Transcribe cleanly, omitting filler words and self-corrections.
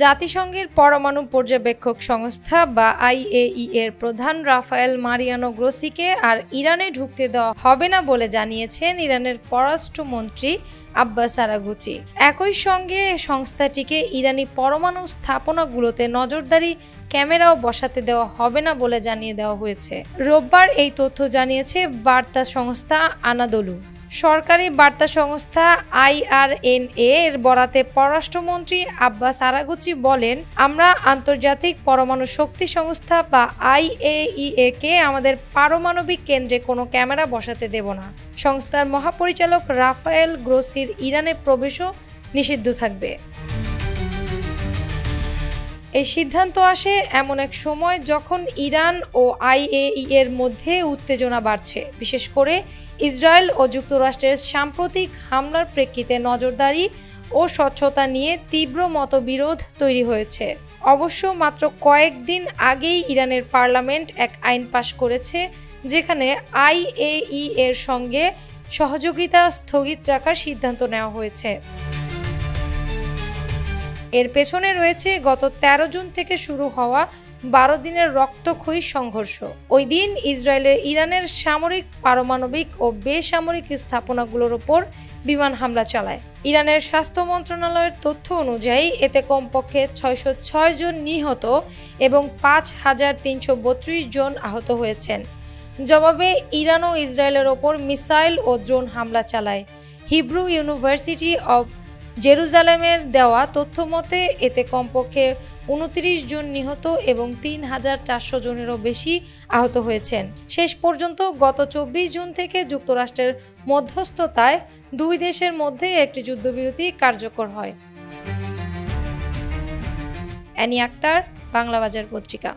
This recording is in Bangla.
জাতিসংঘের পরমাণু পর্যবেক্ষক সংস্থা বা IAEA এর প্রধান রাফায়েল মারিয়ানো গ্রোসিকে আর ইরানে ঢুকতে দেওয়া হবে না বলে জানিয়েছেন ইরানের পররাষ্ট্রমন্ত্রী আব্বাস আরাগচি। একই সঙ্গে সংস্থাটিকে ইরানি পরমাণু স্থাপনাগুলোতে নজরদারি ক্যামেরাও বসাতে দেওয়া হবে না বলে জানিয়ে দেওয়া হয়েছে। রোববার এই তথ্য জানিয়েছে বার্তা সংস্থা আনাদোলু। সরকারি বার্তা সংস্থা IRNA এর বরাতে পররাষ্ট্রমন্ত্রী আব্বাস আরাগচি বলেন, আমরা আন্তর্জাতিক পরমাণু শক্তি সংস্থা বা IAEA কে আমাদের পারমাণবিক কেন্দ্রে কোনো ক্যামেরা বসাতে দেব না। সংস্থার মহাপরিচালক রাফায়েল গ্রোসির ইরানে প্রবেশও নিষিদ্ধ থাকবে। এই সিদ্ধান্ত আসে এমন এক সময় যখন ইরান ও IAEA এর মধ্যে উত্তেজনা বাড়ছে, বিশেষ করে ইসরায়েল ও যুক্তরাষ্ট্রের সাম্প্রতিক হামলার প্রেক্ষিতে নজরদারি ও স্বচ্ছতা নিয়ে তীব্র মতবিরোধ তৈরি হয়েছে। অবশ্য মাত্র কয়েকদিন আগেই ইরানের পার্লামেন্ট এক আইন পাশ করেছে যেখানে IAEA এর সঙ্গে সহযোগিতা স্থগিত রাখার সিদ্ধান্ত নেওয়া হয়েছে। এর পেছনে রয়েছে গত 13 জুন থেকে শুরু হওয়া 12 দিনের রক্তক্ষয়ী সংঘর্ষ। ওই দিন ইসরায়েলের ইরানের সামরিক, পারমাণবিক ও বেসামরিক স্থাপনাগুলোর ওপর বিমান হামলা চালায়। ইরানের স্বাস্থ্য মন্ত্রণালয়ের তথ্য অনুযায়ী এতে কমপক্ষে 606 জন নিহত এবং 5332 জন আহত হয়েছেন। জবাবে ইরানও ইসরায়েলের ওপর মিসাইল ও ড্রোন হামলা চালায়। হিব্রু ইউনিভার্সিটি অব জেরুজালেমের দেওয়া তথ্য মতে এতে কমপক্ষে 29 জন নিহত এবং 3400 জনেরও বেশি আহত হয়েছেন। শেষ পর্যন্ত গত 24 জুন থেকে যুক্তরাষ্ট্রের মধ্যস্থতায় দুই দেশের মধ্যে একটি যুদ্ধবিরতি কার্যকর হয়। অ্যানি আক্তার, বাংলা বাজার পত্রিকা।